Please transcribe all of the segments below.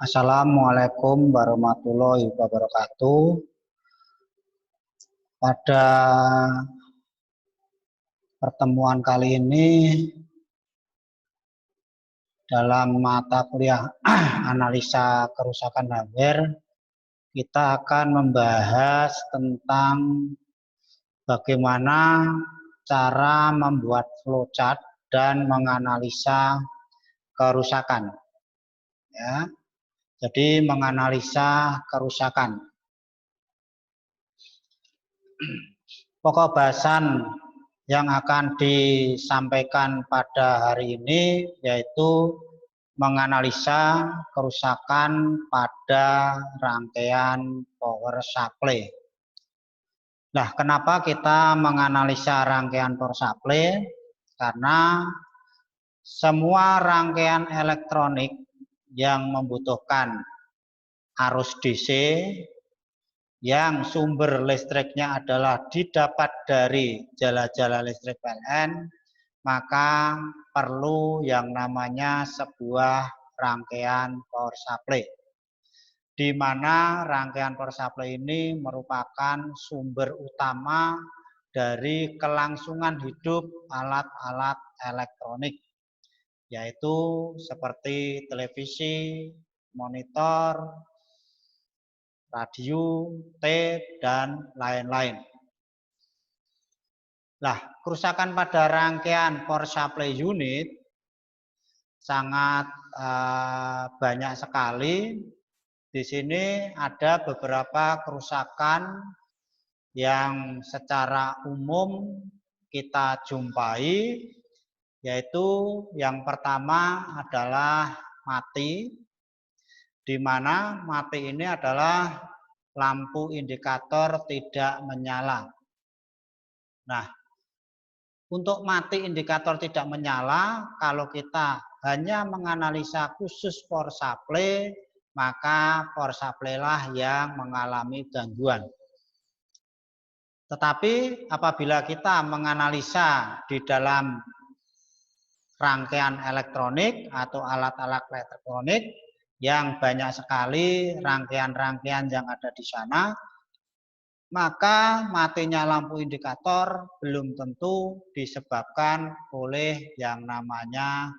Assalamualaikum warahmatullahi wabarakatuh. Pada pertemuan kali ini dalam mata kuliah analisa kerusakan hardware, kita akan membahas tentang bagaimana cara membuat flowchart dan menganalisa kerusakan. Ya. Jadi menganalisa kerusakan. Pokok bahasan yang akan disampaikan pada hari ini yaitu menganalisa kerusakan pada rangkaian power supply. Nah, kenapa kita menganalisa rangkaian power supply? Karena semua rangkaian elektronik yang membutuhkan arus DC yang sumber listriknya adalah didapat dari jala-jala listrik PLN, maka perlu yang namanya sebuah rangkaian power supply, di mana rangkaian power supply ini merupakan sumber utama dari kelangsungan hidup alat-alat elektronik, yaitu seperti televisi, monitor, radio, tape, dan lain-lain. Nah, kerusakan pada rangkaian power supply unit sangat banyak sekali. Di sini ada beberapa kerusakan yang secara umum kita jumpai, yaitu yang pertama adalah mati, di mana mati ini adalah lampu indikator tidak menyala. Nah, untuk mati indikator tidak menyala, kalau kita hanya menganalisa khusus power supply, maka power supply lah yang mengalami gangguan. Tetapi apabila kita menganalisa di dalam rangkaian elektronik atau alat-alat elektronik yang banyak sekali rangkaian-rangkaian yang ada di sana, maka matinya lampu indikator belum tentu disebabkan oleh yang namanya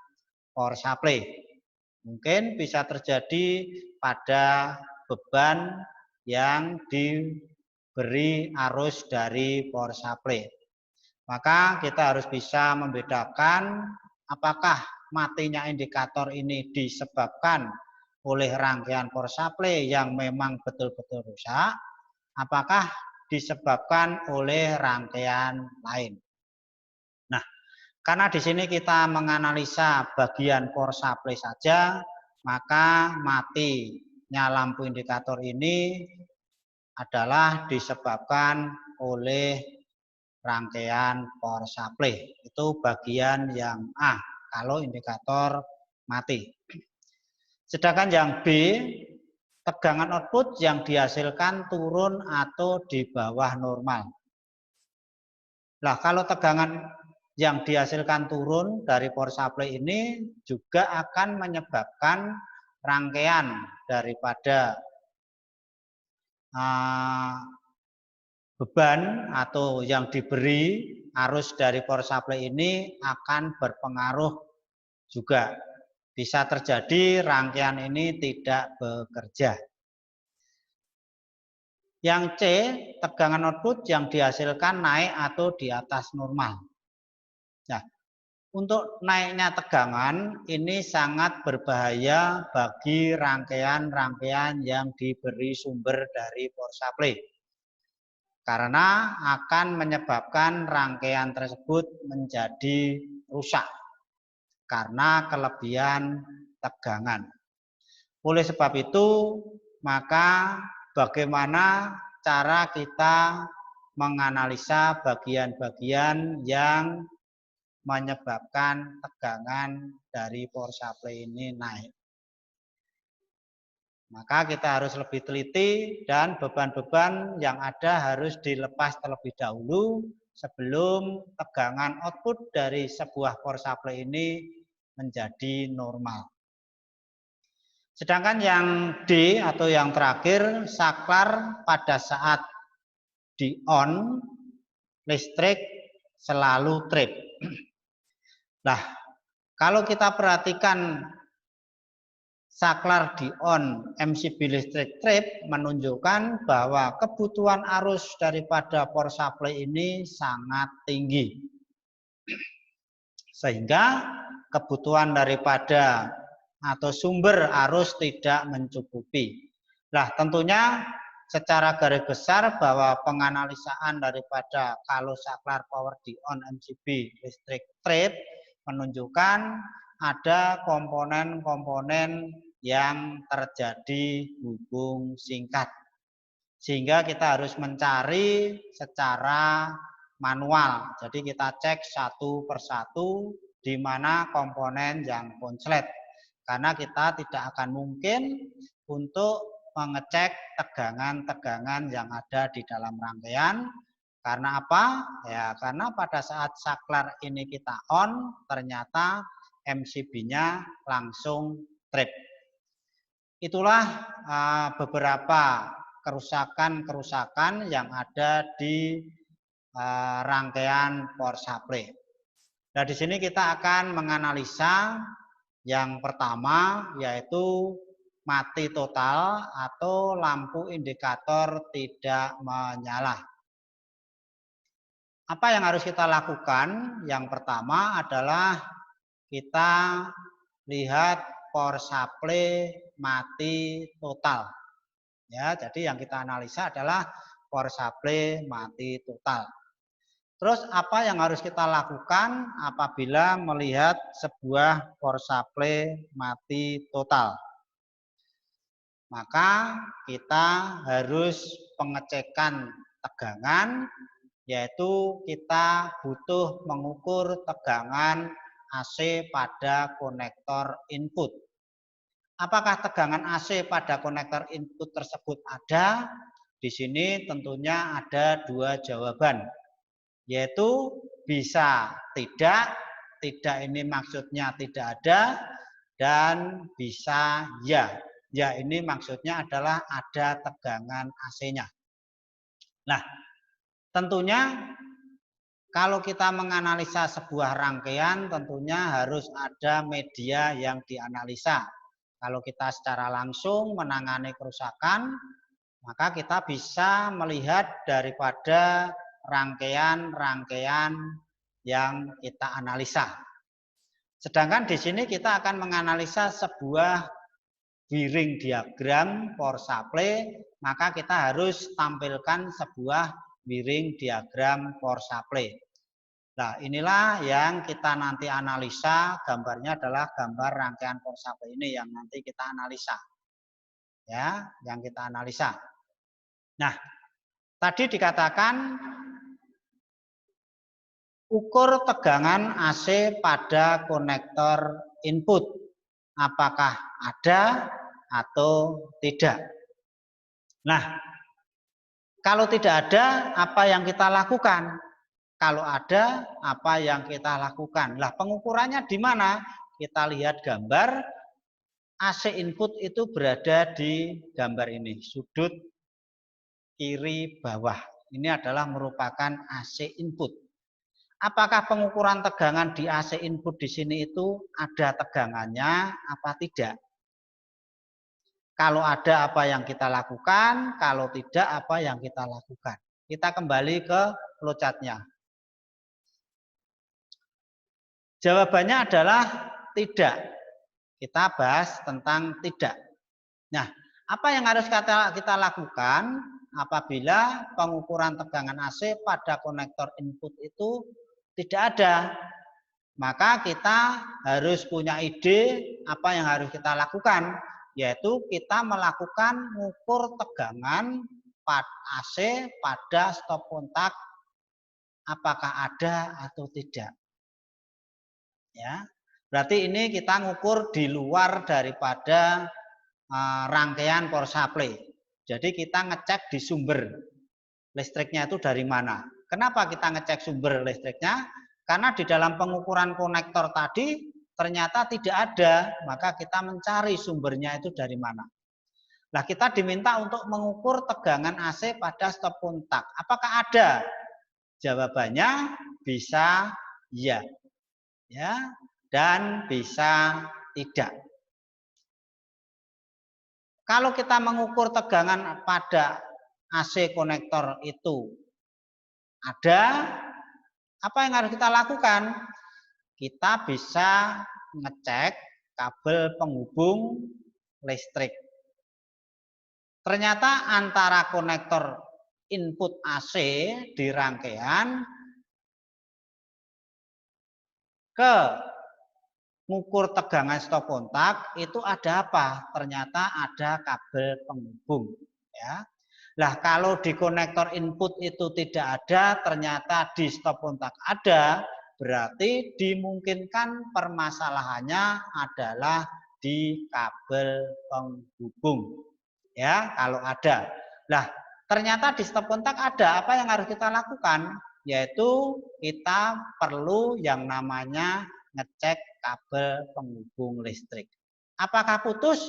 power supply. Mungkin bisa terjadi pada beban yang diberi arus dari power supply. Maka kita harus bisa membedakan apakah matinya indikator ini disebabkan oleh rangkaian power supply yang memang betul-betul rusak, apakah disebabkan oleh rangkaian lain. Nah, karena di sini kita menganalisa bagian power supply saja, maka matinya lampu indikator ini adalah disebabkan oleh rangkaian power supply. Itu bagian yang A, kalau indikator mati. Sedangkan yang B, tegangan output yang dihasilkan turun atau di bawah normal. Nah, kalau tegangan yang dihasilkan turun dari power supply ini juga akan menyebabkan rangkaian daripada beban atau yang diberi arus dari power supply ini akan berpengaruh juga. Bisa terjadi rangkaian ini tidak bekerja. Yang C, tegangan output yang dihasilkan naik atau di atas normal. Nah, untuk naiknya tegangan ini sangat berbahaya bagi rangkaian-rangkaian yang diberi sumber dari power supply. Karena akan menyebabkan rangkaian tersebut menjadi rusak karena kelebihan tegangan. Oleh sebab itu, maka bagaimana cara kita menganalisa bagian-bagian yang menyebabkan tegangan dari power supply ini naik. Maka kita harus lebih teliti dan beban-beban yang ada harus dilepas terlebih dahulu sebelum tegangan output dari sebuah power supply ini menjadi normal. Sedangkan yang D atau yang terakhir, saklar pada saat di on, listrik selalu trip. Nah, kalau kita perhatikan saklar di on, MCB listrik trip menunjukkan bahwa kebutuhan arus daripada power supply ini sangat tinggi. Sehingga kebutuhan daripada atau sumber arus tidak mencukupi. Nah, tentunya secara garis besar bahwa penganalisaan daripada kalau saklar power di on MCB listrik trip menunjukkan ada komponen-komponen yang terjadi hubung singkat. Sehingga kita harus mencari secara manual. Jadi kita cek satu persatu di mana komponen yang konslet. Karena kita tidak akan mungkin untuk mengecek tegangan-tegangan yang ada di dalam rangkaian. Karena apa? Ya, karena pada saat saklar ini kita on, ternyata MCB-nya langsung trip. Itulah beberapa kerusakan-kerusakan yang ada di rangkaian power supply. Nah, di sini kita akan menganalisa yang pertama yaitu mati total atau lampu indikator tidak menyala. Apa yang harus kita lakukan? Yang pertama adalah kita lihat power supply mati total. Ya, jadi yang kita analisa adalah power supply mati total. Terus apa yang harus kita lakukan apabila melihat sebuah power supply mati total? Maka kita harus pengecekan tegangan, yaitu kita butuh mengukur tegangan AC pada konektor input. Apakah tegangan AC pada konektor input tersebut ada? Di sini tentunya ada dua jawaban, yaitu bisa tidak ini maksudnya tidak ada, dan bisa ya. Ya, ini maksudnya adalah ada tegangan AC-nya. Nah, tentunya kalau kita menganalisa sebuah rangkaian, tentunya harus ada media yang dianalisa. Kalau kita secara langsung menangani kerusakan, maka kita bisa melihat daripada rangkaian-rangkaian yang kita analisa. Sedangkan di sini kita akan menganalisa sebuah wiring diagram power supply, maka kita harus tampilkan sebuah wiring diagram power supply. Nah, inilah yang kita nanti analisa, gambarnya adalah gambar rangkaian power supply ini yang nanti kita analisa. Ya, yang kita analisa. Nah, tadi dikatakan ukur tegangan AC pada konektor input. Apakah ada atau tidak? Nah, kalau tidak ada, apa yang kita lakukan? Kalau ada, apa yang kita lakukan? Lah, pengukurannya di mana? Kita lihat gambar. AC input itu berada di gambar ini, sudut kiri bawah. Ini adalah merupakan AC input. Apakah pengukuran tegangan di AC input di sini itu ada tegangannya apa tidak? Kalau ada, apa yang kita lakukan? Kalau tidak, apa yang kita lakukan? Kita kembali ke flowchart-nya. Jawabannya adalah tidak. Kita bahas tentang tidak. Nah, apa yang harus kita lakukan apabila pengukuran tegangan AC pada konektor input itu tidak ada? Maka kita harus punya ide apa yang harus kita lakukan, yaitu kita melakukan mengukur tegangan AC pada stop kontak, apakah ada atau tidak. Ya, berarti ini kita ngukur di luar daripada rangkaian power supply. Jadi kita ngecek di sumber listriknya itu dari mana. Kenapa kita ngecek sumber listriknya? Karena di dalam pengukuran konektor tadi ternyata tidak ada, maka kita mencari sumbernya itu dari mana. Nah, kita diminta untuk mengukur tegangan AC pada stop kontak. Apakah ada? Jawabannya bisa iya, ya, dan bisa tidak. Kalau kita mengukur tegangan pada AC konektor itu ada, apa yang harus kita lakukan? Kita bisa ngecek kabel penghubung listrik. Ternyata antara konektor input AC di rangkaian ke mengukur tegangan stop kontak itu ada apa? Ternyata ada kabel penghubung, ya. Nah, kalau di konektor input itu tidak ada, ternyata di stop kontak ada, berarti dimungkinkan permasalahannya adalah di kabel penghubung. Ya, kalau ada. Nah, ternyata di stop kontak ada, apa yang harus kita lakukan? Yaitu kita perlu yang namanya ngecek kabel penghubung listrik. Apakah putus?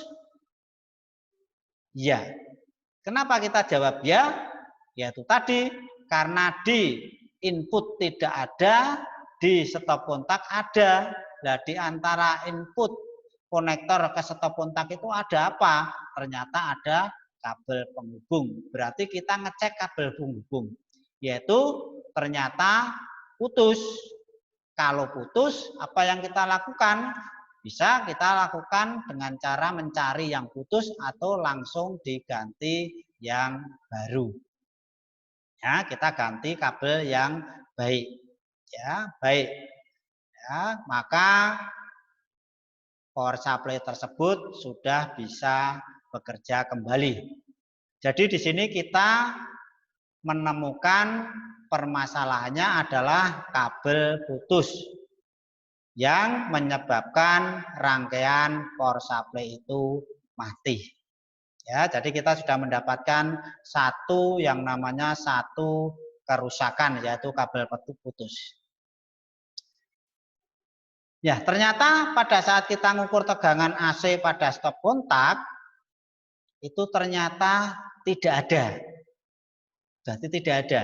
Ya. Kenapa kita jawab ya? Yaitu tadi, karena di input tidak ada, di stop kontak ada. Nah, di antara input konektor ke stop kontak itu ada apa? Ternyata ada kabel penghubung. Berarti kita ngecek kabel penghubung. Yaitu ternyata putus. Kalau putus, apa yang kita lakukan? Bisa kita lakukan dengan cara mencari yang putus atau langsung diganti yang baru. Ya, kita ganti kabel yang baik. Ya, baik. Ya, maka power supply tersebut sudah bisa bekerja kembali. Jadi di sini kita menemukan permasalahannya adalah kabel putus yang menyebabkan rangkaian power supply itu mati. Ya, jadi kita sudah mendapatkan satu yang namanya satu kerusakan, yaitu kabel putus. Ya, ternyata pada saat kita mengukur tegangan AC pada stop kontak itu ternyata tidak ada. Berarti tidak ada.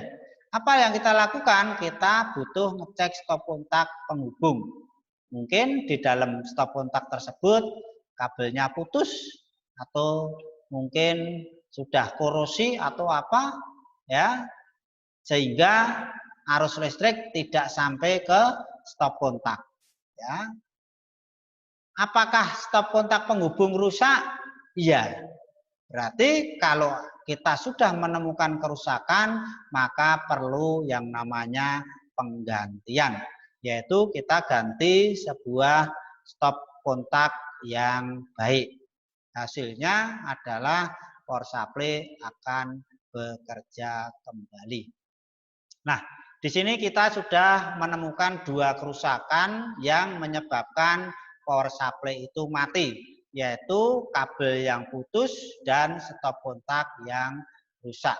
Apa yang kita lakukan? Kita butuh ngecek stop kontak penghubung. Mungkin di dalam stop kontak tersebut kabelnya putus atau mungkin sudah korosi atau apa, ya, sehingga arus listrik tidak sampai ke stop kontak. Ya. Apakah stop kontak penghubung rusak? Iya. Berarti kalau kita sudah menemukan kerusakan, maka perlu yang namanya penggantian, yaitu kita ganti sebuah stop kontak yang baik. Hasilnya adalah power supply akan bekerja kembali. Nah, di sini kita sudah menemukan dua kerusakan yang menyebabkan power supply itu mati, yaitu kabel yang putus dan stop kontak yang rusak.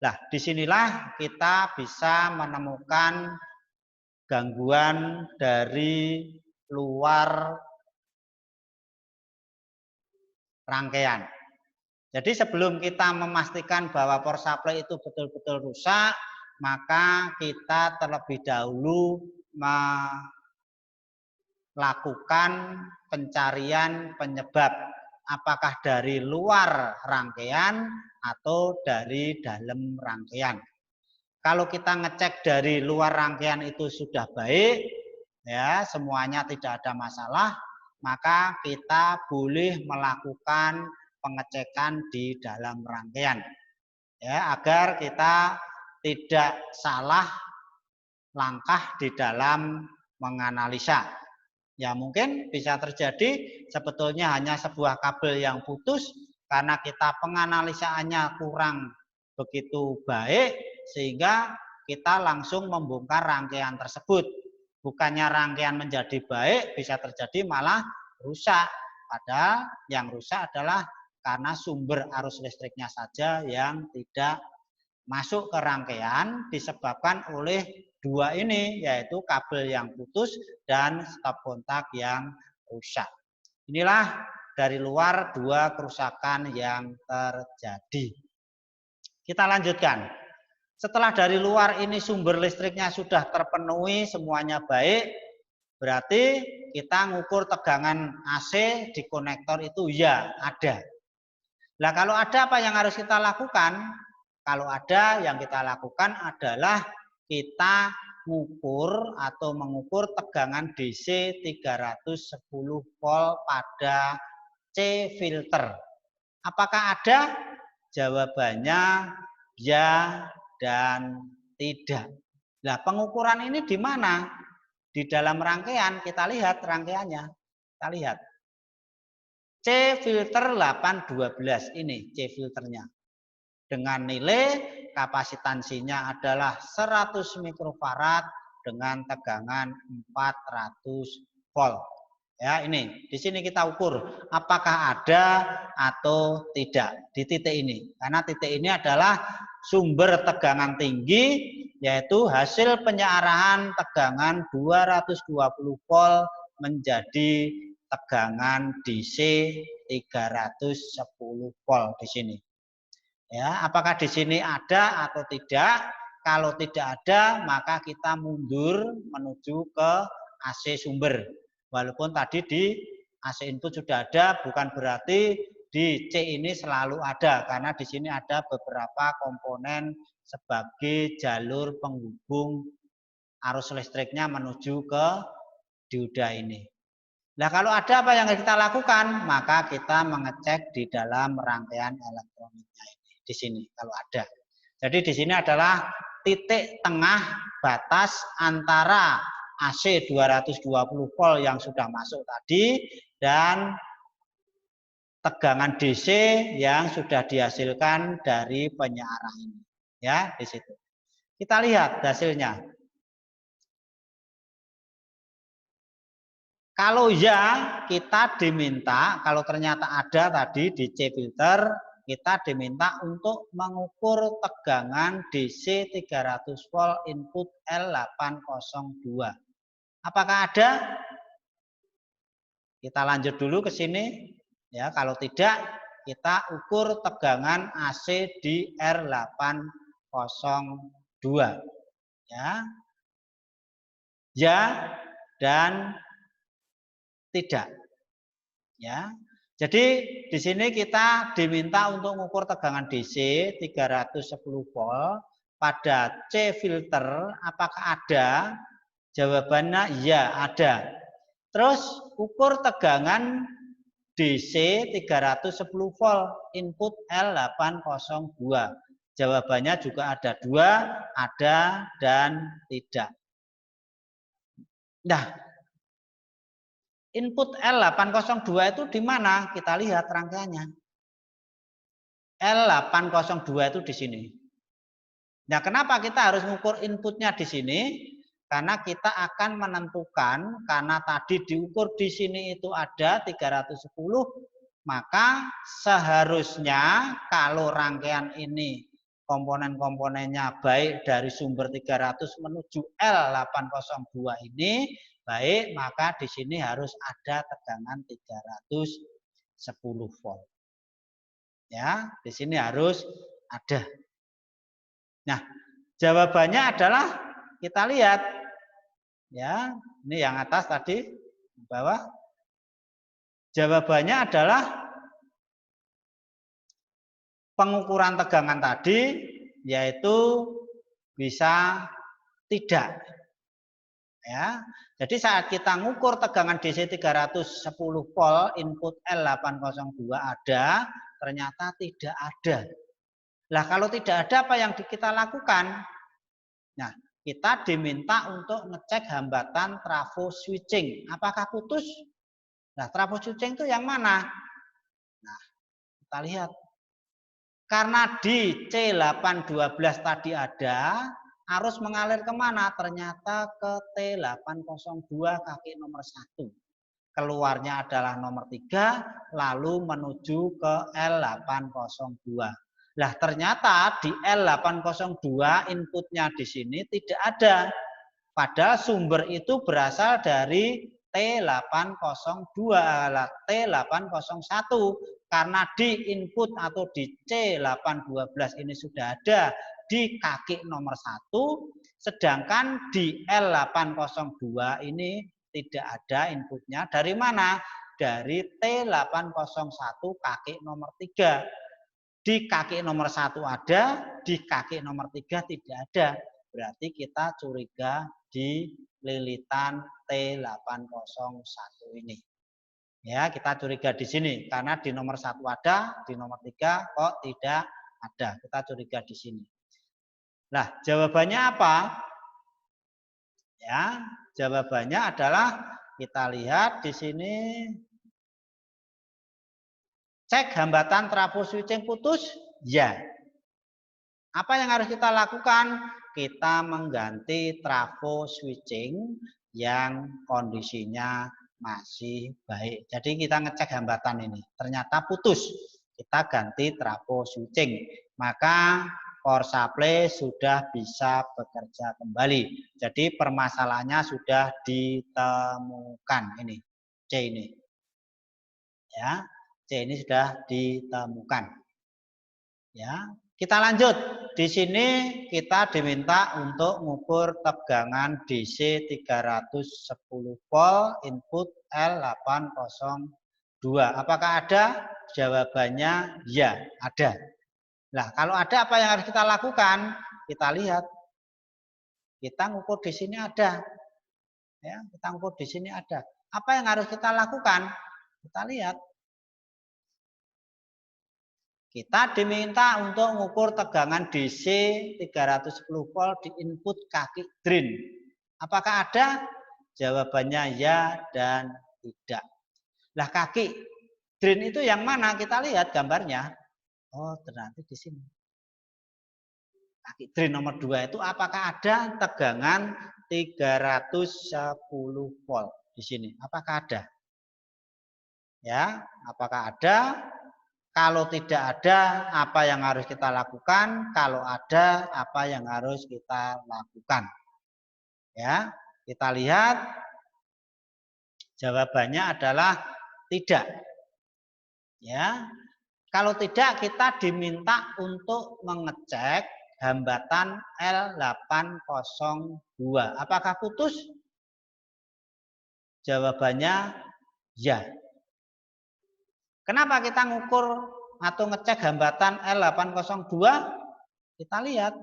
Nah, disinilah kita bisa menemukan gangguan dari luar rangkaian. Jadi sebelum kita memastikan bahwa power supply itu betul-betul rusak, maka kita terlebih dahulu melakukan pencarian penyebab, apakah dari luar rangkaian atau dari dalam rangkaian. Kalau kita ngecek dari luar rangkaian itu sudah baik, ya, semuanya tidak ada masalah, maka kita boleh melakukan pengecekan di dalam rangkaian, ya, agar kita tidak salah langkah di dalam menganalisa. Ya, mungkin bisa terjadi sebetulnya hanya sebuah kabel yang putus karena kita penganalisaannya kurang begitu baik, sehingga kita langsung membongkar rangkaian tersebut. Bukannya rangkaian menjadi baik, bisa terjadi malah rusak. Padahal yang rusak adalah karena sumber arus listriknya saja yang tidak masuk ke rangkaian disebabkan oleh dua ini, yaitu kabel yang putus dan stop kontak yang rusak. Inilah dari luar dua kerusakan yang terjadi. Kita lanjutkan. Setelah dari luar ini sumber listriknya sudah terpenuhi, semuanya baik, berarti kita ngukur tegangan AC di konektor itu ya ada. Nah, kalau ada apa yang harus kita lakukan? Kalau ada yang kita lakukan adalah kita mengukur tegangan DC 310 volt pada C filter. Apakah ada? Jawabannya ya dan tidak. Nah, pengukuran ini di mana? Di dalam rangkaian, kita lihat rangkaiannya. Kita lihat. C filter 812 ini C filternya. Dengan nilai kapasitansinya adalah 100 mikrofarad dengan tegangan 400 volt. Ya, ini di sini kita ukur apakah ada atau tidak di titik ini. Karena titik ini adalah sumber tegangan tinggi, yaitu hasil penyerahan tegangan 220 volt menjadi tegangan DC 310 volt di sini. Ya, apakah di sini ada atau tidak? Kalau tidak ada, maka kita mundur menuju ke AC sumber. Walaupun tadi di AC input sudah ada, bukan berarti di C ini selalu ada, karena di sini ada beberapa komponen sebagai jalur penghubung arus listriknya menuju ke dioda ini. Nah, kalau ada apa yang kita lakukan, maka kita mengecek di dalam rangkaian elektroniknya ini. Di sini kalau ada. Jadi di sini adalah titik tengah batas antara AC 220 volt yang sudah masuk tadi dan tegangan DC yang sudah dihasilkan dari penyarah ini. Ya, di situ. Kita lihat hasilnya. Kalau ya, kita diminta, kalau ternyata ada tadi di C filter, kita diminta untuk mengukur tegangan DC 300 volt input L802. Apakah ada? Kita lanjut dulu ke sini. Ya, kalau tidak, kita ukur tegangan AC di R802. Ya dan tidak. Ya. Jadi di sini kita diminta untuk mengukur tegangan DC 310 volt pada C filter. Apakah ada? Jawabannya ya ada. Terus ukur tegangan DC 310 volt input L802. Jawabannya juga ada dua, ada dan tidak. Nah, input L802 itu di mana? Kita lihat rangkaiannya. L802 itu di sini. Nah, kenapa kita harus mengukur inputnya di sini? Karena kita akan menentukan, karena tadi diukur di sini itu ada 310, maka seharusnya kalau rangkaian ini komponen-komponennya baik dari sumber 300 menuju L802 ini baik, maka di sini harus ada tegangan 310 volt. Ya, di sini harus ada. Nah, jawabannya adalah kita lihat. Ya, ini yang atas tadi, di bawah. Jawabannya adalah pengukuran tegangan tadi, yaitu bisa tidak. Ya, jadi saat kita ngukur tegangan DC 310 volt input L802 ada, ternyata tidak ada. Lah kalau tidak ada apa yang kita lakukan? Nah, kita diminta untuk ngecek hambatan trafo switching. Apakah putus? Nah, trafo switching itu yang mana? Nah, kita lihat. Karena di C812 tadi ada, arus mengalir kemana? Ternyata ke T802 kaki nomor 1. Keluarnya adalah nomor 3, lalu menuju ke L802. Lah ternyata di L802 inputnya di sini tidak ada. Padahal sumber itu berasal dari T802 T801 karena di input atau di C812 ini sudah ada di kaki nomor 1, sedangkan di L802 ini tidak ada inputnya. Dari mana? Dari T801 kaki nomor 3. Di kaki nomor 1 ada, di kaki nomor 3 tidak ada. Berarti kita curiga di lilitan T801 ini. Ya, kita curiga di sini karena di nomor 1 ada, di nomor 3 kok tidak ada. Kita curiga di sini. Nah, jawabannya apa? Ya, jawabannya adalah kita lihat di sini. Cek hambatan trafo switching putus? Ya. Apa yang harus kita lakukan? Kita mengganti trafo switching yang kondisinya masih baik. Jadi kita ngecek hambatan ini. Ternyata putus. Kita ganti trafo switching. Maka power supply sudah bisa bekerja kembali. Jadi permasalahannya sudah ditemukan. Ini C ini. Ya, C ini sudah ditemukan. Ya, kita lanjut. Di sini kita diminta untuk mengukur tegangan DC 310 volt input L802. Apakah ada? Jawabannya ya, ada. Nah, kalau ada apa yang harus kita lakukan? Kita lihat. Kita ngukur di sini ada. Ya, kita ngukur di sini ada. Apa yang harus kita lakukan? Kita lihat. Kita diminta untuk mengukur tegangan DC 310 volt di input kaki drain. Apakah ada? Jawabannya ya dan tidak. Lah kaki drain itu yang mana? Kita lihat gambarnya. Oh, ternyata di sini. Kaki drain nomor 2 itu apakah ada tegangan 310 volt di sini? Apakah ada? Ya, apakah ada? Kalau tidak ada, apa yang harus kita lakukan? Kalau ada, apa yang harus kita lakukan? Ya, kita lihat jawabannya adalah tidak. Ya, kalau tidak kita diminta untuk mengecek hambatan L802. Apakah putus? Jawabannya ya. Kenapa kita ngukur atau ngecek hambatan L802? Kita lihat.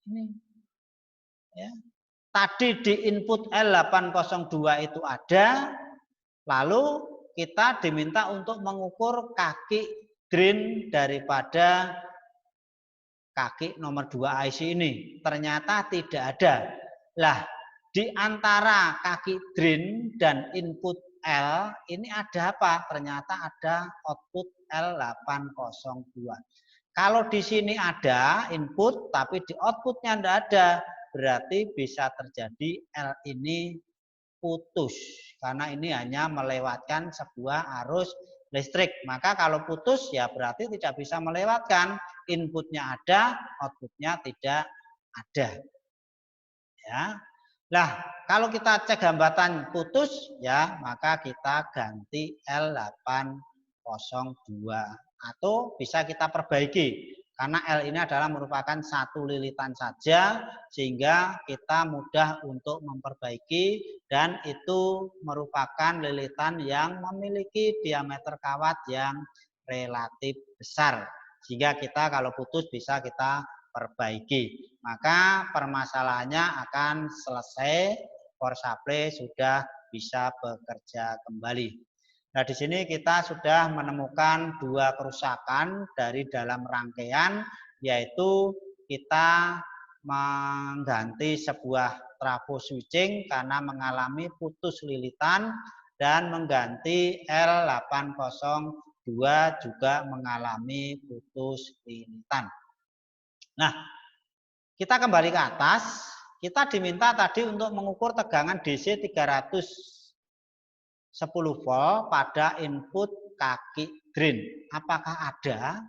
Ini. Ya. Tadi di input L802 itu ada. Lalu kita diminta untuk mengukur kaki drain daripada kaki nomor 2 IC ini. Ternyata tidak ada. Lah, di antara kaki drain dan input L ini ada apa? Ternyata ada output L802. Kalau di sini ada input tapi di outputnya tidak ada, berarti bisa terjadi L ini putus. Karena ini hanya melewatkan sebuah arus listrik. Maka kalau putus ya berarti tidak bisa melewatkan. Inputnya ada, outputnya tidak ada. Ya. Nah, kalau kita cek hambatan putus, ya maka kita ganti L802 atau bisa kita perbaiki karena L ini adalah merupakan satu lilitan saja sehingga kita mudah untuk memperbaiki dan itu merupakan lilitan yang memiliki diameter kawat yang relatif besar sehingga kita kalau putus bisa kita perbaiki. Maka permasalahannya akan selesai, power supply sudah bisa bekerja kembali. Nah, di sini kita sudah menemukan dua kerusakan dari dalam rangkaian, yaitu kita mengganti sebuah trafo switching karena mengalami putus lilitan dan mengganti L802 juga mengalami putus lilitan. Nah, kita kembali ke atas. Kita diminta tadi untuk mengukur tegangan DC 310 volt pada input kaki drain. Apakah ada?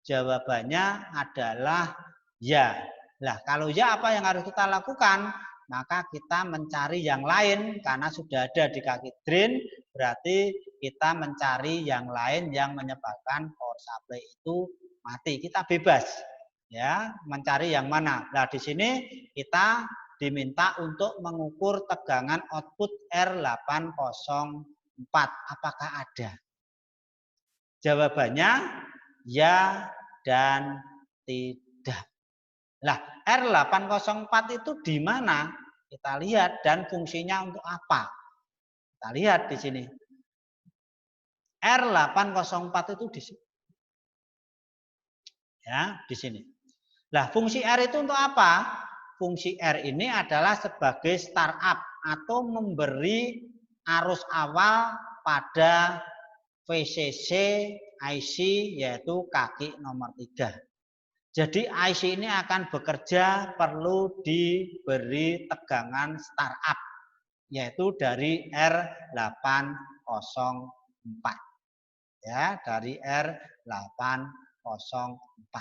Jawabannya adalah ya. Lah, kalau ya apa yang harus kita lakukan? Maka kita mencari yang lain karena sudah ada di kaki drain, berarti kita mencari yang lain yang menyebabkan power supply itu mati. Kita bebas ya, mencari yang mana. Nah, di sini kita diminta untuk mengukur tegangan output R804. Apakah ada? Jawabannya ya dan tidak. Lah, R804 itu di mana? Kita lihat dan fungsinya untuk apa? Kita lihat di sini. R804 itu di sini. Ya, di sini. Lah, fungsi R itu untuk apa? Fungsi R ini adalah sebagai startup atau memberi arus awal pada VCC IC yaitu kaki nomor 3. Jadi IC ini akan bekerja perlu diberi tegangan startup yaitu dari R804. Ya, dari R804.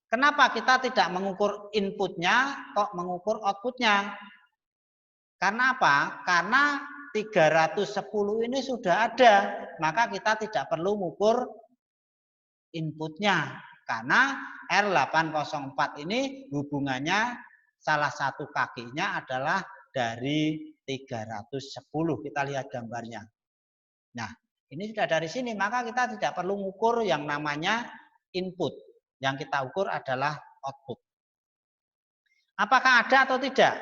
Kenapa kita tidak mengukur inputnya, kok mengukur outputnya? Karena apa? Karena 310 ini sudah ada, maka kita tidak perlu mengukur inputnya. Karena R804 ini hubungannya salah satu kakinya adalah dari 310. Kita lihat gambarnya. Nah, ini sudah dari sini, maka kita tidak perlu mengukur yang namanya input. Yang kita ukur adalah output. Apakah ada atau tidak?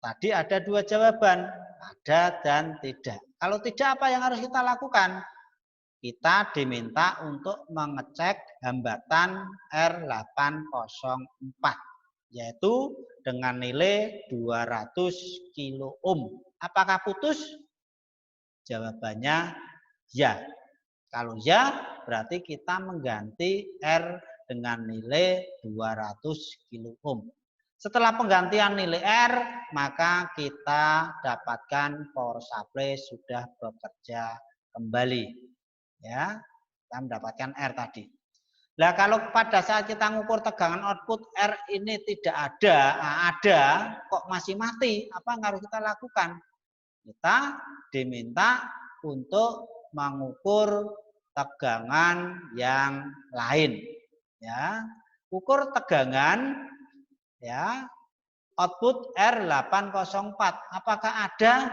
Tadi ada dua jawaban, ada dan tidak. Kalau tidak, apa yang harus kita lakukan? Kita diminta untuk mengecek hambatan R804, yaitu dengan nilai 200 kilo ohm. Apakah putus? Jawabannya ya. Kalau ya, berarti kita mengganti R dengan nilai 200 kilo ohm. Setelah penggantian nilai R, maka kita dapatkan power supply sudah bekerja kembali. Ya, kita mendapatkan R tadi. Nah, kalau pada saat kita mengukur tegangan output R ini tidak ada, kok masih mati, apa yang harus kita lakukan? Kita diminta untuk mengukur tegangan yang lain. Ya, ukur tegangan ya output R804. Apakah ada?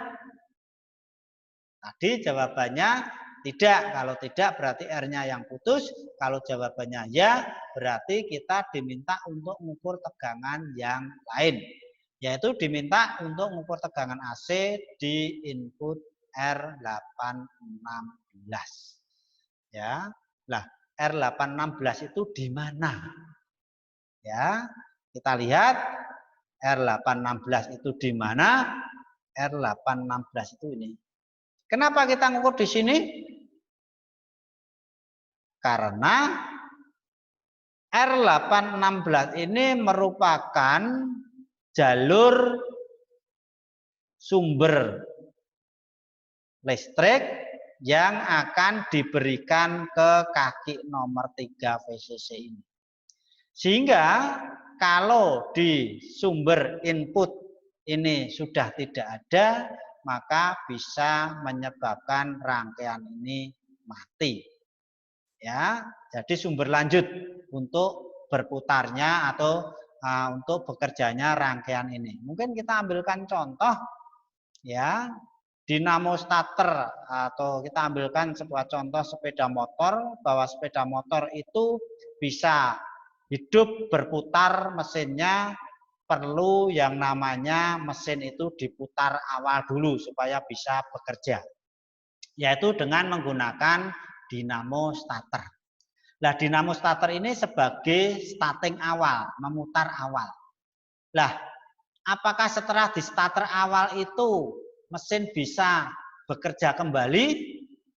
Tadi jawabannya tidak. Kalau tidak berarti R-nya yang putus. Kalau jawabannya ya, berarti kita diminta untuk mengukur tegangan yang lain. Yaitu diminta untuk mengukur tegangan AC di input R816. Ya. Lah, R816 itu di mana? Ya, kita lihat R816 itu di mana? R816 itu ini. Kenapa kita ngukur di sini? Karena R816 ini merupakan jalur sumber listrik yang akan diberikan ke kaki nomor 3 VCC ini. Sehingga kalau di sumber input ini sudah tidak ada, maka bisa menyebabkan rangkaian ini mati. Ya, jadi sumber lanjut untuk berputarnya atau untuk bekerjanya rangkaian ini. Mungkin kita ambilkan contoh ya, dinamo starter atau kita ambilkan sebuah contoh sepeda motor, bahwa sepeda motor itu bisa hidup berputar mesinnya perlu yang namanya mesin itu diputar awal dulu supaya bisa bekerja. Yaitu dengan menggunakan dinamo starter. Nah, dinamo starter ini sebagai starting awal, memutar awal. Nah, apakah setelah di starter awal itu mesin bisa bekerja kembali,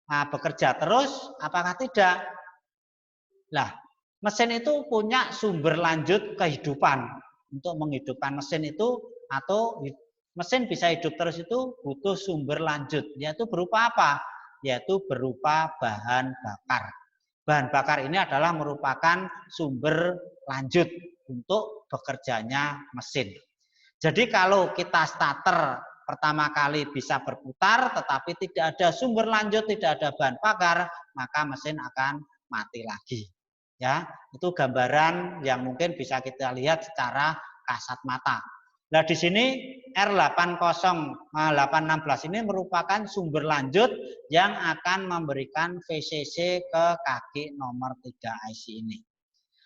bekerja terus, apakah tidak? Nah, mesin itu punya sumber lanjut kehidupan. Untuk menghidupkan mesin itu atau mesin bisa hidup terus itu butuh sumber lanjut, yaitu berupa apa? Yaitu berupa bahan bakar. Bahan bakar ini adalah merupakan sumber lanjut untuk bekerjanya mesin. Jadi kalau kita starter pertama kali bisa berputar tetapi tidak ada sumber lanjut, tidak ada bahan bakar, maka mesin akan mati lagi. Ya, itu gambaran yang mungkin bisa kita lihat secara kasat mata. Nah, di sini R80816 ini merupakan sumber lanjut yang akan memberikan VCC ke kaki nomor 3 IC ini.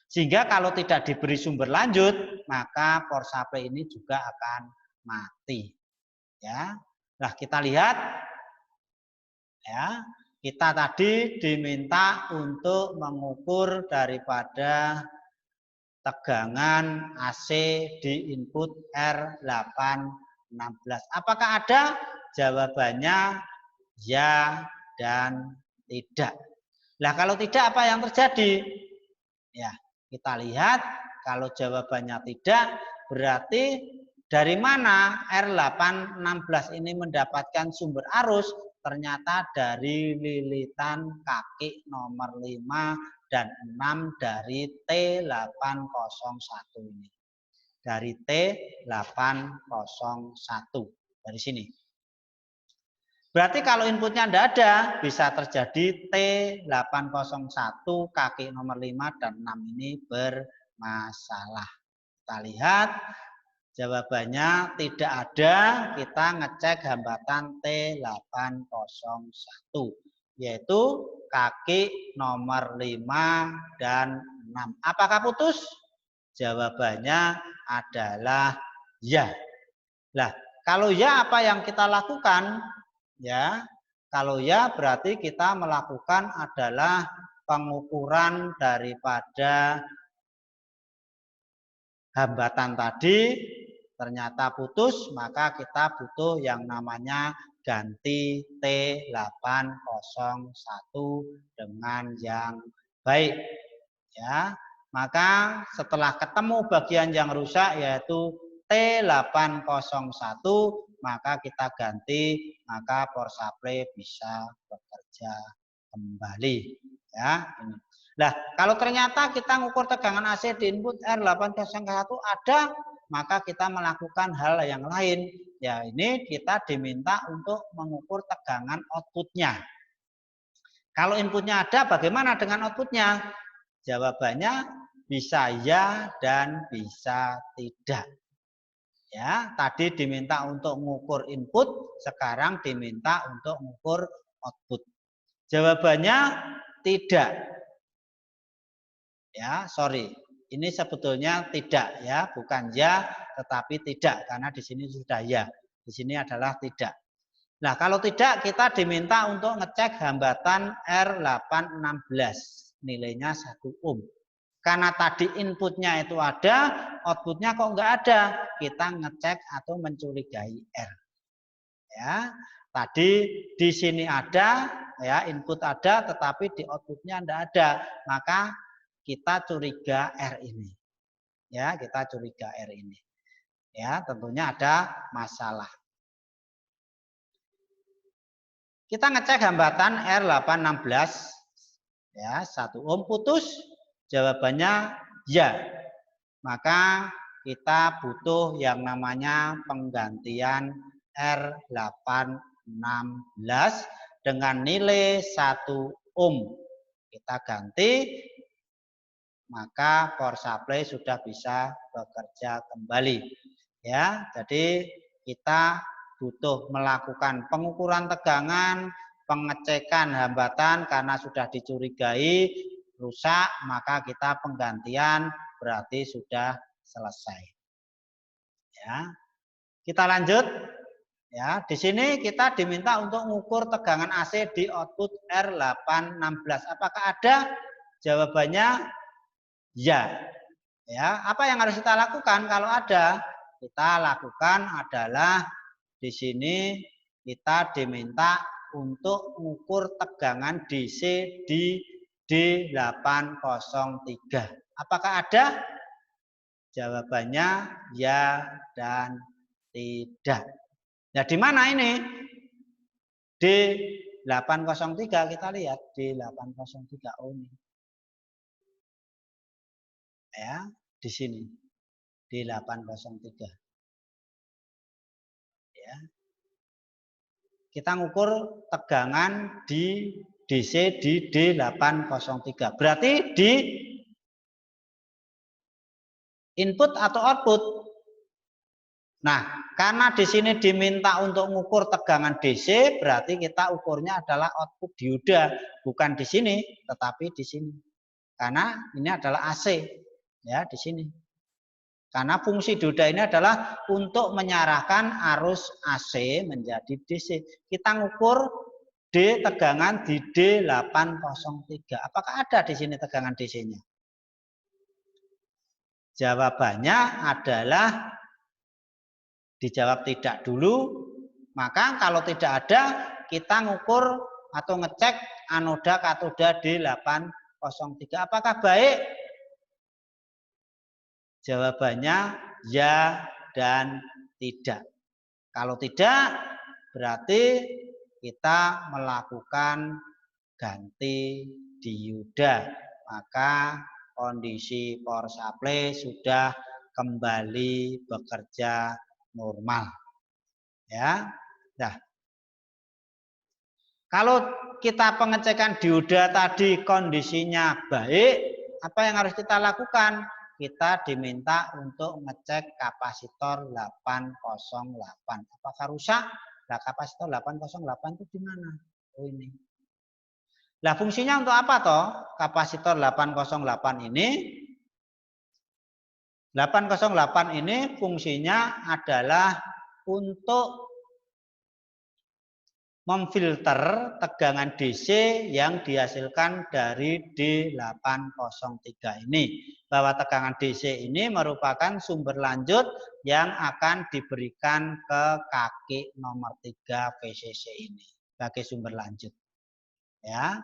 Sehingga kalau tidak diberi sumber lanjut, maka power supply ini juga akan mati. Ya. Nah, kita lihat ya, kita tadi diminta untuk mengukur daripada tegangan AC di input R816. Apakah ada? Jawabannya ya dan tidak. Nah, kalau tidak apa yang terjadi? Ya, kita lihat kalau jawabannya tidak, berarti dari mana R816 ini mendapatkan sumber arus? Ternyata dari lilitan kaki nomor 5 dan 6 dari T801 ini. Dari T801 dari sini. Berarti kalau inputnya tidak ada, bisa terjadi T801 kaki nomor 5 dan 6 ini bermasalah. Kita lihat jawabannya tidak ada, kita ngecek hambatan T801, yaitu kaki nomor 5 dan 6. Apakah putus? Jawabannya adalah ya. Nah, kalau ya apa yang kita lakukan? Ya, kalau ya berarti kita melakukan adalah pengukuran daripada hambatan tadi, ternyata putus, maka kita butuh yang namanya ganti T801 dengan yang baik. Ya, maka setelah ketemu bagian yang rusak yaitu T801, maka kita ganti, maka power supply bisa bekerja kembali. Ya, ini. Nah, kalau ternyata kita ngukur tegangan AC di input R801 ada, maka kita melakukan hal yang lain. Ya, ini kita diminta untuk mengukur tegangan outputnya. Kalau inputnya ada, bagaimana dengan outputnya? Jawabannya bisa ya dan bisa tidak. Ya, tadi diminta untuk mengukur input, sekarang diminta untuk mengukur output. Jawabannya tidak. Ya, sorry. Ini sebetulnya tidak ya, bukan ya, tetapi tidak karena di sini sudah ya. Di sini adalah tidak. Nah, kalau tidak kita diminta untuk ngecek hambatan R816, nilainya 1 ohm. Karena tadi inputnya itu ada, outputnya kok enggak ada, kita ngecek atau mencurigai R. Ya, tadi di sini ada, ya input ada, tetapi di outputnya enggak ada, maka kita curiga R ini. Ya, kita curiga R ini. Ya, tentunya ada masalah. Kita ngecek hambatan R816 ya, 1 ohm putus, jawabannya ya. Maka kita butuh yang namanya penggantian R816 dengan nilai 1 ohm. Kita ganti, maka power supply sudah bisa bekerja kembali. Ya, jadi kita butuh melakukan pengukuran tegangan, pengecekan hambatan karena sudah dicurigai rusak, maka kita penggantian berarti sudah selesai. Ya. Kita lanjut. Ya, di sini kita diminta untuk mengukur tegangan AC di output R816. Apakah ada? Jawabannya ya. Ya, apa yang harus kita lakukan kalau ada? Kita lakukan adalah di sini kita diminta untuk mengukur tegangan DC di D803. Apakah ada? Jawabannya ya dan tidak. Nah, di mana ini? D803 kita lihat D803 ini. Ya, di sini. D803. Ya. Kita ngukur tegangan di DC di D803. Berarti di input atau output. Nah, karena di sini diminta untuk mengukur tegangan DC, berarti kita ukurnya adalah output dioda, bukan di sini, tetapi di sini. Karena ini adalah AC, ya di sini. Karena fungsi dioda ini adalah untuk menyarahkan arus AC menjadi DC. Kita ngukur D tegangan di D803. Apakah ada di sini tegangan DC-nya? Jawabannya adalah dijawab tidak dulu. Maka kalau tidak ada, kita ngukur atau ngecek anoda katoda D803. Apakah baik? Jawabannya ya dan tidak. Kalau tidak, berarti kita melakukan ganti dioda. Maka kondisi power supply sudah kembali bekerja normal. Ya. Nah, kalau kita pengecekan dioda tadi kondisinya baik, apa yang harus kita lakukan? Kita diminta untuk ngecek kapasitor 808. Apakah rusak? Nah, kapasitor 808 itu di mana? Oh, ini. Nah, fungsinya untuk apa toh? Kapasitor 808 ini 808 ini fungsinya adalah untuk memfilter tegangan DC yang dihasilkan dari D803 ini. Bahwa tegangan DC ini merupakan sumber lanjut yang akan diberikan ke kaki nomor 3 VCC ini sebagai sumber lanjut. Ya.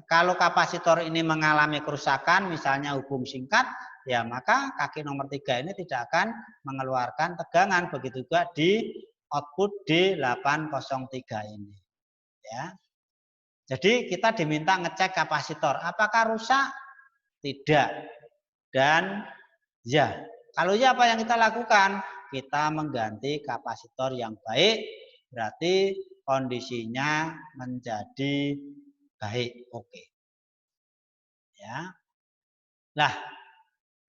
Kalau kapasitor ini mengalami kerusakan, misalnya hubung singkat, ya maka kaki nomor 3 ini tidak akan mengeluarkan tegangan. Begitu juga di output D803 ini. Ya. Jadi kita diminta ngecek kapasitor. Apakah rusak? Tidak. Dan ya. Kalau ya apa yang kita lakukan? Kita mengganti kapasitor yang baik. Berarti kondisinya menjadi baik. Oke. Ya. Nah,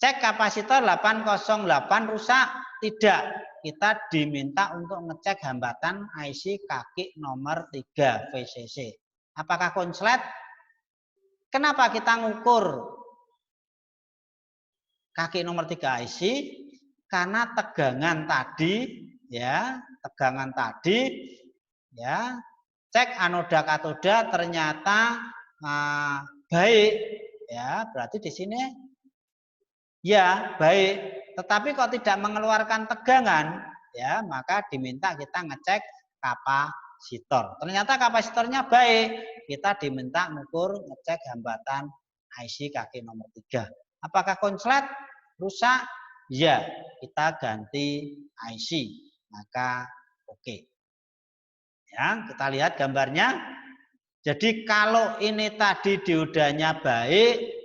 cek kapasitor 808 rusak? Tidak. Kita diminta untuk ngecek hambatan IC kaki nomor 3 VCC. Apakah konslet? Kenapa kita ngukur kaki nomor 3 IC? Karena tegangan tadi, ya, cek anoda katoda ternyata baik, ya, berarti di sini ya baik. Tetapi kok tidak mengeluarkan tegangan, ya maka diminta kita ngecek kapasitor. Ternyata kapasitornya baik, kita diminta mengukur ngecek hambatan IC kaki nomor 3. Apakah konslet? Rusak? Ya, kita ganti IC. Maka oke. Ya, kita lihat gambarnya. Jadi kalau ini tadi diodanya baik,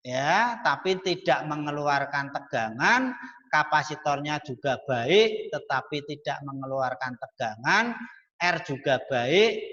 ya, tapi tidak mengeluarkan tegangan, kapasitornya juga baik, tetapi tidak mengeluarkan tegangan, R juga baik,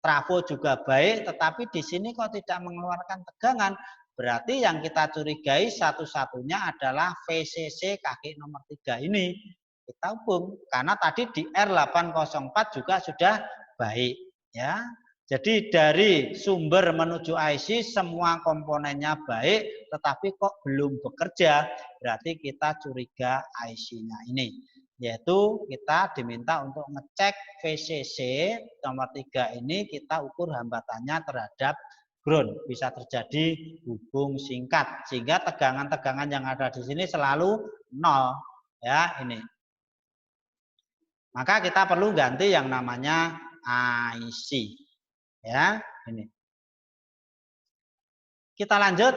trafo juga baik, tetapi di sini kok tidak mengeluarkan tegangan. Berarti yang kita curigai satu-satunya adalah VCC kaki nomor 3 ini. Kita hubung, karena tadi di R804 juga sudah baik. Ya. Jadi dari sumber menuju IC semua komponennya baik, tetapi kok belum bekerja, berarti kita curiga IC-nya ini. Yaitu kita diminta untuk ngecek VCC nomor 3 ini, kita ukur hambatannya terhadap ground. Bisa terjadi hubung singkat, sehingga tegangan-tegangan yang ada di sini selalu 0. Ya, ini. Maka kita perlu ganti yang namanya IC. Ya, ini. Kita lanjut,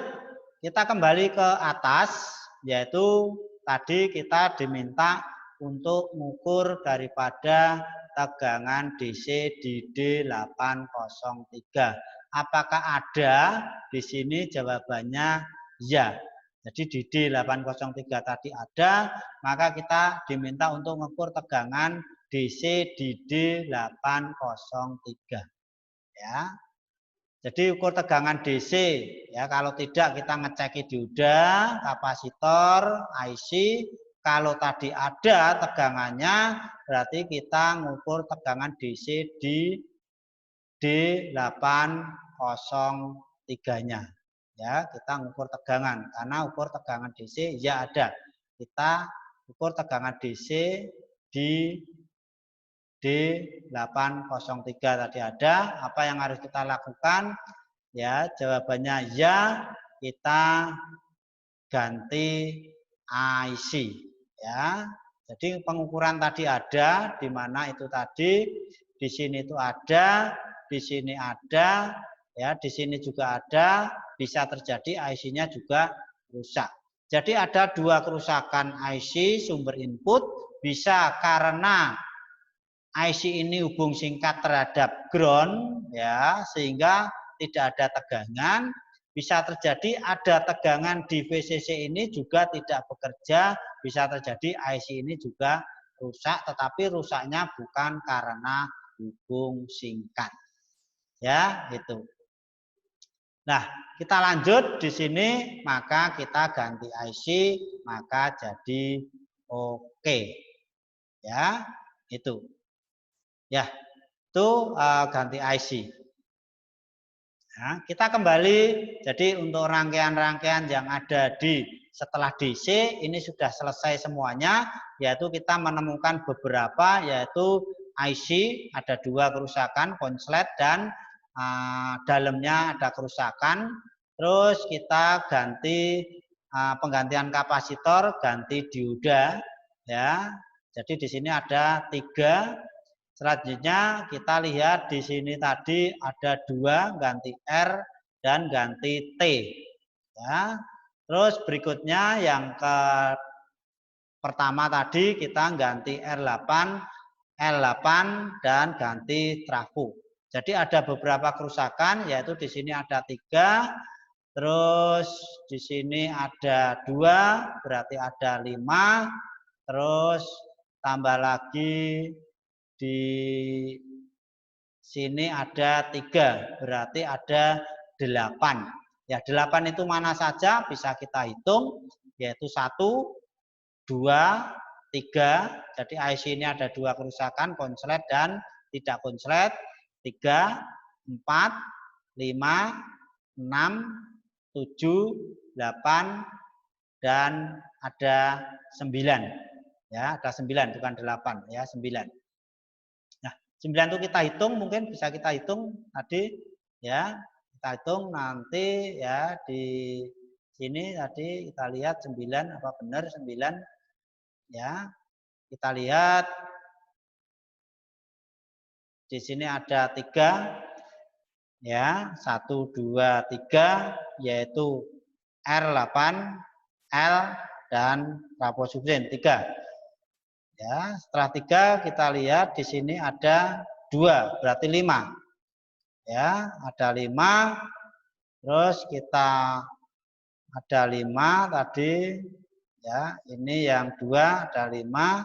kita kembali ke atas, yaitu tadi kita diminta untuk mengukur daripada tegangan DC di D803. Apakah ada di sini? Jawabannya ya. Jadi di D803 tadi ada, maka kita diminta untuk mengukur tegangan DC di D803. Ya. Jadi ukur tegangan DC, ya kalau tidak kita ngecek dioda, kapasitor, IC. Kalau tadi ada tegangannya, berarti kita ngukur tegangan DC di D803-nya. Ya, kita ngukur tegangan karena ukur tegangan DC ya ada. Kita ukur tegangan DC di D803 tadi ada. Apa yang harus kita lakukan? Ya, jawabannya ya, kita ganti IC ya. Jadi pengukuran tadi ada, di mana itu tadi, di sini itu ada, di sini ada, ya, di sini juga ada, bisa terjadi IC-nya juga rusak. Jadi ada dua kerusakan IC sumber input, bisa karena IC ini hubung singkat terhadap ground, ya, sehingga tidak ada tegangan. Bisa terjadi ada tegangan di VCC ini juga tidak bekerja, bisa terjadi IC ini juga rusak, tetapi rusaknya bukan karena hubung singkat. Ya, gitu. Nah, kita lanjut di sini, maka kita ganti IC, maka jadi oke. Ya, itu. Ya, itu ganti IC. Nah, kita kembali, jadi untuk rangkaian-rangkaian yang ada di setelah DC, ini sudah selesai semuanya, yaitu kita menemukan beberapa, yaitu IC, ada dua kerusakan, konslet, dan dalamnya ada kerusakan. Terus kita ganti penggantian kapasitor, ganti dioda, ya. Jadi di sini ada 3. Selanjutnya kita lihat di sini tadi ada 2, ganti R dan ganti T. Ya. Terus berikutnya yang pertama tadi kita ganti R8, L8 dan ganti trafo. Jadi ada beberapa kerusakan, yaitu di sini ada 3, terus di sini ada 2, berarti ada 5, terus tambah lagi di sini ada 3, berarti ada 8. Ya, 8 itu mana saja bisa kita hitung, yaitu 1, 2, 3. Jadi IC ini ada 2 kerusakan, konslet dan tidak konslet. 3, 4, 5, 6, 7, 8, dan ada 9. Ya, ada 9 bukan 8 ya, 9. 9 itu kita hitung, mungkin bisa kita hitung tadi ya, kita hitung nanti ya di sini tadi kita lihat 9 apa benar 9 ya. Kita lihat di sini ada 3 ya, 1 2 3 yaitu R8, L dan trafosubsiden 3. Ya, setelah 3 kita lihat di sini ada 2, berarti 5. Ya, ada 5. Terus kita ada 5 tadi. Ya, ini yang 2 ada 5.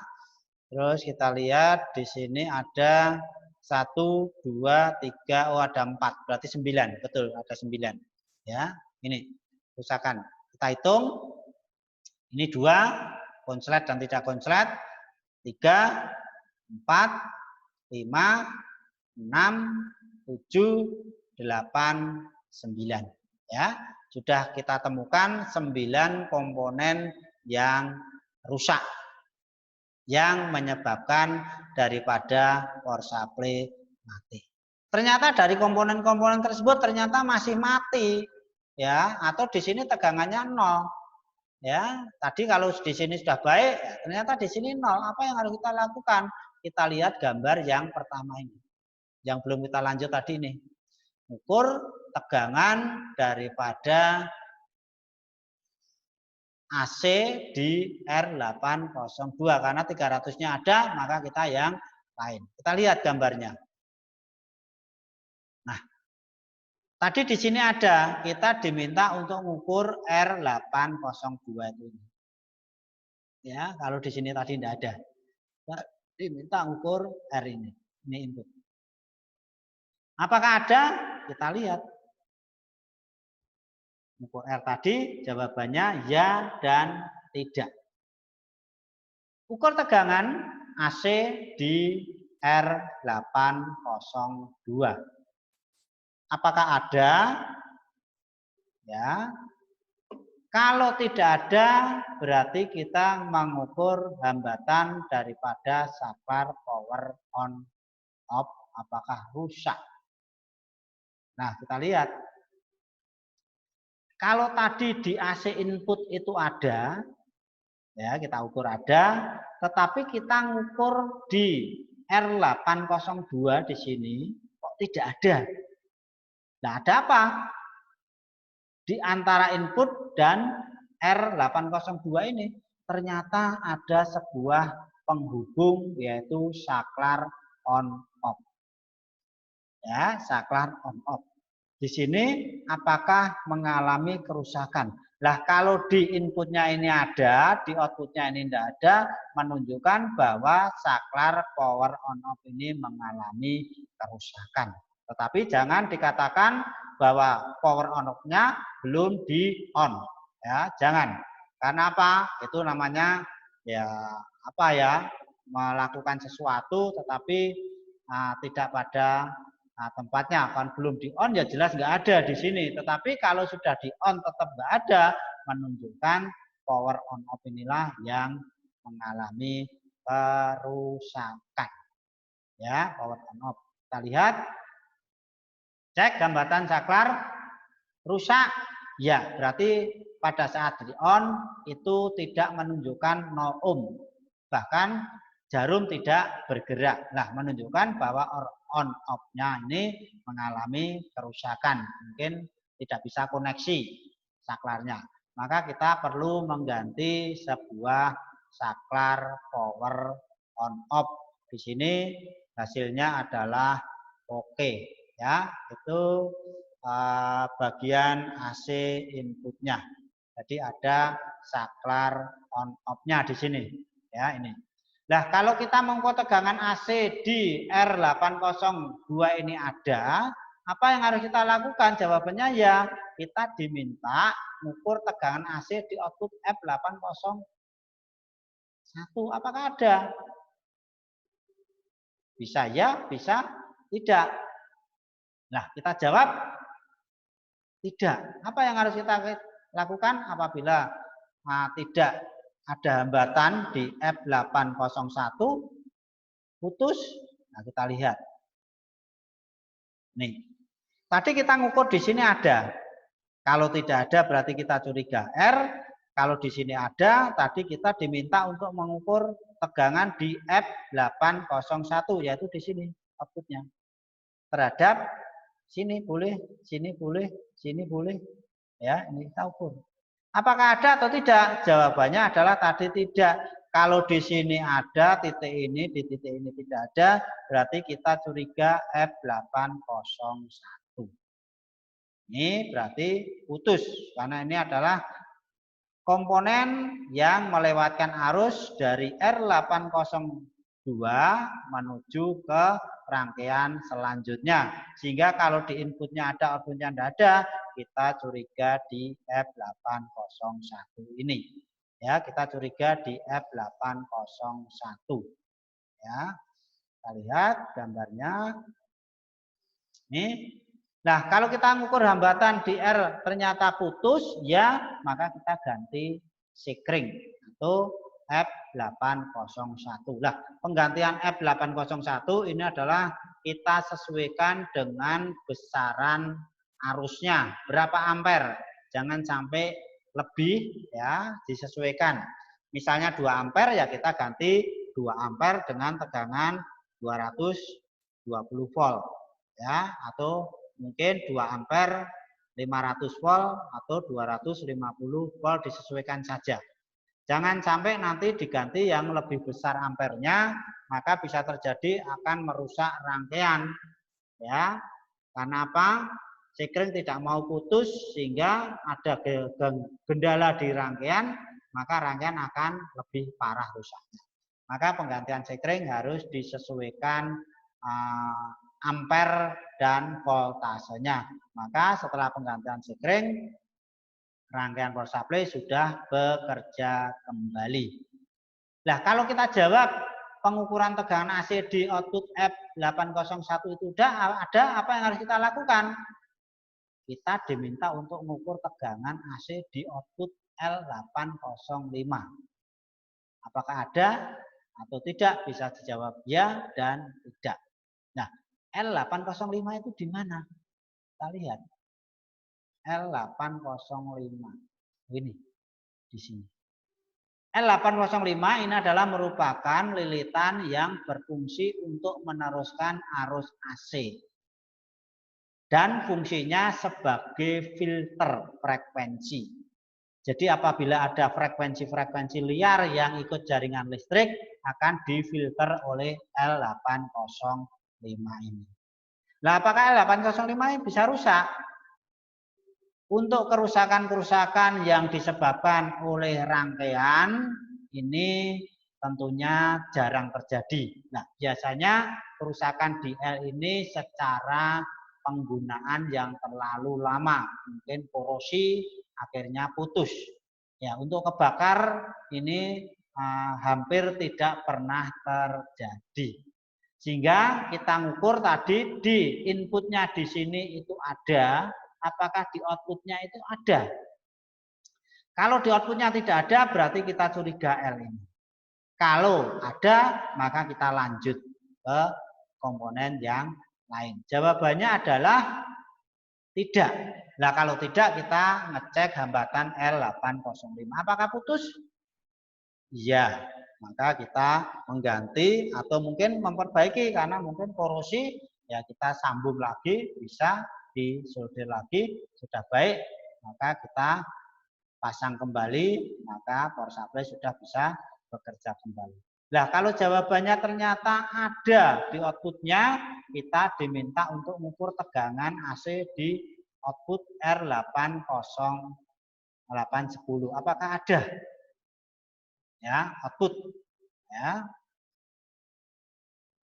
Terus kita lihat di sini ada 1, 2, 3, oh ada 4, berarti 9. Betul, ada 9. Ya, ini kerusakan. Kita hitung. Ini 2, konslet dan tidak konslet. 3, 4, 5, 6, 7, 8, 9. Ya, sudah kita temukan 9 komponen yang rusak yang menyebabkan daripada power supply mati. Ternyata dari komponen-komponen tersebut ternyata masih mati, ya, atau di sini tegangannya 0. Ya, tadi kalau di sini sudah baik, ya, ternyata di sini 0. Apa yang harus kita lakukan? Kita lihat gambar yang pertama ini. Yang belum kita lanjut tadi ini. Ukur tegangan daripada AC di R802. Karena 300-nya ada, maka kita yang lain. Kita lihat gambarnya. Nah, Tadi di sini ada, kita diminta untuk mengukur R802 itu. Ya, kalau di sini tadi tidak ada. Kita diminta mengukur R ini. Ini input. Apakah ada? Kita lihat. Mengukur R tadi jawabannya ya dan tidak. Ukur tegangan AC di R802. Apakah ada? Ya. Kalau tidak ada, berarti kita mengukur hambatan daripada saklar power on off apakah rusak. Nah, kita lihat. Kalau tadi di AC input itu ada, ya kita ukur ada, tetapi kita ngukur di R802 di sini kok tidak ada. Nah, ada apa? Di antara input dan R802 ini ternyata ada sebuah penghubung yaitu saklar on off. Ya, saklar on off. Di sini apakah mengalami kerusakan? Lah kalau di inputnya ini ada, di outputnya ini tidak ada, menunjukkan bahwa saklar power on off ini mengalami kerusakan. Tetapi jangan dikatakan bahwa power on off-nya belum di on, ya jangan. Karena apa? Itu namanya ya apa ya, melakukan sesuatu tetapi tidak pada tempatnya. Kan belum di on ya jelas nggak ada di sini. Tetapi kalau sudah di on tetap nggak ada, menunjukkan power on off inilah yang mengalami kerusakan. Ya, power on off. Kita lihat. Cek hambatan saklar rusak. Ya, berarti pada saat di on itu tidak menunjukkan 0 ohm. Bahkan jarum tidak bergerak. Nah, menunjukkan bahwa on off-nya ini mengalami kerusakan. Mungkin tidak bisa koneksi saklarnya. Maka kita perlu mengganti sebuah saklar power on off. Di sini hasilnya adalah oke. Ya, itu bagian AC inputnya. Jadi ada saklar on off-nya di sini. Ya, ini. Nah, kalau kita mengukur tegangan AC di R802 ini ada, apa yang harus kita lakukan? Jawabannya ya, kita diminta mengukur tegangan AC di output F801. Apakah ada? Bisa ya, bisa tidak. Nah, kita jawab tidak. Apa yang harus kita lakukan apabila tidak ada hambatan di F801 putus? Nah, kita lihat. Nih. Tadi kita ngukur di sini ada. Kalau tidak ada berarti kita curiga R. Kalau di sini ada, tadi kita diminta untuk mengukur tegangan di F801 yaitu di sini outputnya. Terhadap sini boleh, sini boleh, sini boleh. Ya, ini kita ukur. Apakah ada atau tidak? Jawabannya adalah tadi tidak. Kalau di sini ada, titik ini, di titik ini tidak ada, berarti kita curiga F801. Ini berarti putus, karena ini adalah komponen yang melewatkan arus dari R802 menuju ke rangkaian selanjutnya. Sehingga kalau di inputnya ada, outputnya tidak ada, kita curiga di F801 ini. Ya, kita curiga di F801. Ya, kita lihat gambarnya. Ini. Nah, kalau kita mengukur hambatan di R ternyata putus, ya maka kita ganti sekring atau F801. Nah, penggantian F801 ini adalah kita sesuaikan dengan besaran arusnya. Berapa ampere? Jangan sampai lebih ya, disesuaikan. Misalnya 2 ampere ya kita ganti 2 ampere dengan tegangan 220 volt ya, atau mungkin 2 ampere 500 volt atau 250 volt disesuaikan saja. Jangan sampai nanti diganti yang lebih besar ampernya, maka bisa terjadi akan merusak rangkaian. Ya. Karena apa? sekring tidak mau putus sehingga ada kendala di rangkaian, maka rangkaian akan lebih parah rusaknya. Maka penggantian sekring harus disesuaikan ampere dan voltasenya. Maka setelah penggantian sekring, rangkaian power supply sudah bekerja kembali. Nah, kalau kita jawab pengukuran tegangan AC di output F801 itu sudah ada, apa yang harus kita lakukan? Kita diminta untuk mengukur tegangan AC di output L805. Apakah ada atau tidak? Bisa dijawab ya dan tidak. Nah, L805 itu di mana? Kita lihat. L805. Ini di sini. L805 ini adalah merupakan lilitan yang berfungsi untuk meneruskan arus AC. Dan fungsinya sebagai filter frekuensi. Jadi apabila ada frekuensi-frekuensi liar yang ikut jaringan listrik akan difilter oleh L805 ini. Nah, apakah L805 ini bisa rusak? Untuk kerusakan-kerusakan yang disebabkan oleh rangkaian ini tentunya jarang terjadi. Nah, biasanya kerusakan di L ini secara penggunaan yang terlalu lama, mungkin korosi akhirnya putus. Ya, untuk kebakar ini hampir tidak pernah terjadi. Sehingga kita ngukur tadi di inputnya di sini itu ada, apakah di outputnya itu ada? Kalau di outputnya tidak ada, berarti kita curiga L ini. Kalau ada, maka kita lanjut ke komponen yang lain. Jawabannya adalah tidak. Nah, kalau tidak, kita ngecek hambatan L805. Apakah putus? Iya. Maka kita mengganti atau mungkin memperbaiki karena mungkin korosi, ya kita sambung lagi, bisa disolder lagi, sudah baik, maka kita pasang kembali, maka power supply sudah bisa bekerja kembali. Nah, kalau jawabannya ternyata ada di outputnya, kita diminta untuk mengukur tegangan AC di output R80810. Apakah ada? Ya, output. Ya.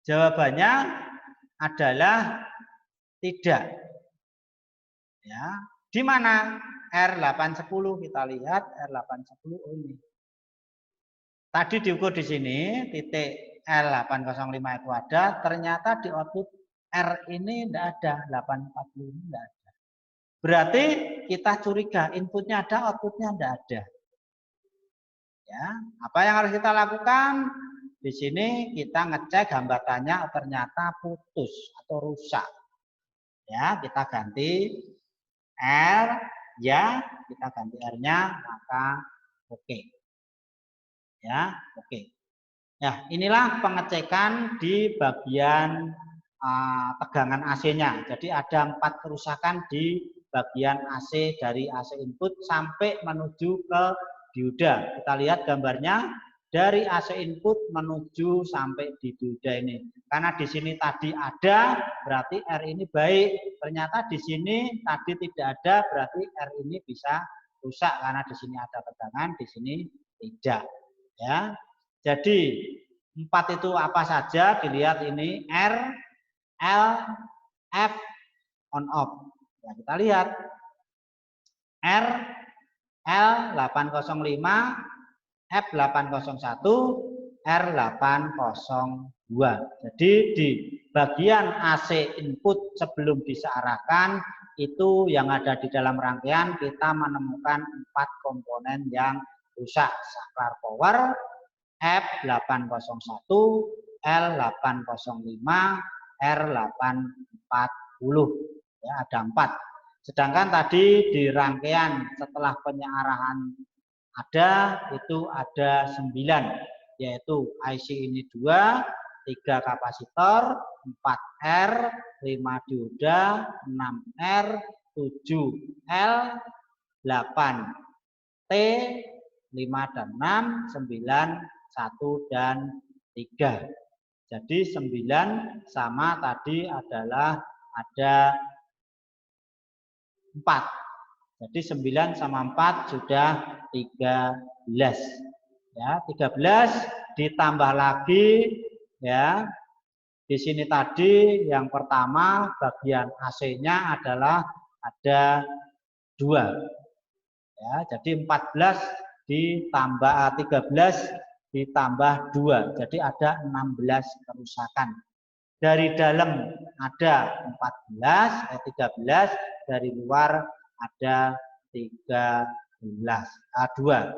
Jawabannya adalah tidak. Ya, di mana R810? Kita lihat R810 ini. Tadi diukur di sini, titik L805 itu ada, ternyata di output R ini tidak ada, 840 ini tidak ada. Berarti kita curiga inputnya ada, outputnya tidak ada. Ya, apa yang harus kita lakukan? Di sini kita ngecek hambatannya ternyata putus atau rusak. Ya, kita ganti R, ya, kita ganti R-nya, maka oke. Ya, oke. Ya, inilah pengecekan di bagian tegangan AC-nya. Jadi ada 4 kerusakan di bagian AC dari AC input sampai menuju ke dioda. Kita lihat gambarnya dari AC input menuju sampai di dioda ini. Karena di sini tadi ada, berarti R ini baik. Ternyata di sini tadi tidak ada, berarti R ini bisa rusak karena di sini ada tegangan, di sini tidak. Ya, jadi 4 itu apa saja? Dilihat ini R, L, F, on off. Ya, kita lihat R, L805, F801, R802. Jadi di bagian AC input sebelum disearahkan itu yang ada di dalam rangkaian kita menemukan 4 komponen yang rusak. Saklar power, F801, L805, R840. Ya, ada 4. Sedangkan tadi di rangkaian setelah penyearahan itu ada 9, yaitu IC ini 2, 3 kapasitor, 4 R, 5 dioda, 6 R, 7 L, 8 T, 5 dan 6, 9, 1 dan 3. Jadi 9 sama tadi adalah ada 4. Jadi 9 sama 4 sudah 13. Ya, 13 ditambah lagi ya. Di sini tadi yang pertama bagian AC-nya adalah ada 2. Ya, jadi 14 ditambah 13 ditambah 2. Jadi ada 16 kerusakan. Dari dalam ada 13, dari luar ada 13, 2.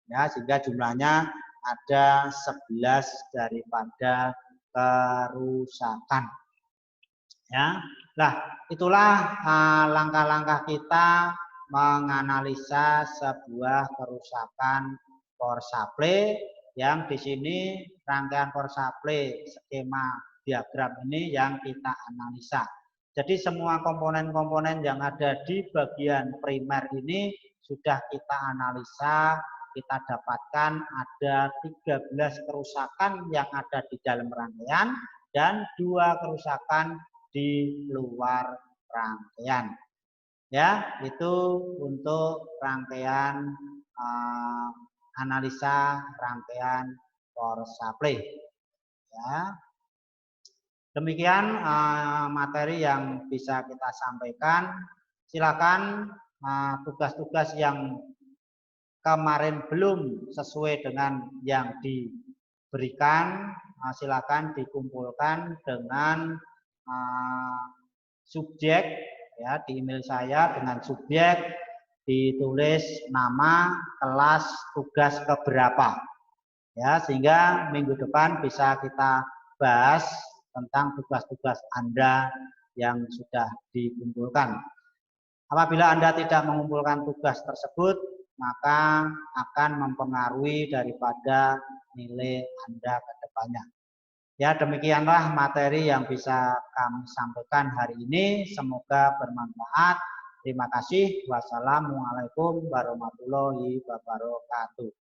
Ya, sehingga jumlahnya ada 11 daripada kerusakan. Ya, nah itulah langkah-langkah kita menganalisa sebuah kerusakan power supply yang di sini rangkaian power supply skema diagram ini yang kita analisa. Jadi semua komponen-komponen yang ada di bagian primer ini sudah kita analisa, kita dapatkan ada 13 kerusakan yang ada di dalam rangkaian dan 2 kerusakan di luar rangkaian. Ya, itu untuk rangkaian analisa rangkaian power supply. Ya. Demikian materi yang bisa kita sampaikan. Silakan tugas-tugas yang kemarin belum sesuai dengan yang diberikan, silakan dikumpulkan dengan subjek ya di email saya dengan subjek ditulis nama, kelas, tugas keberapa. Ya, sehingga minggu depan bisa kita bahas tentang tugas-tugas Anda yang sudah dikumpulkan. Apabila Anda tidak mengumpulkan tugas tersebut, maka akan mempengaruhi daripada nilai Anda ke depannya. Ya, demikianlah materi yang bisa kami sampaikan hari ini. Semoga bermanfaat. Terima kasih. Wassalamualaikum warahmatullahi wabarakatuh.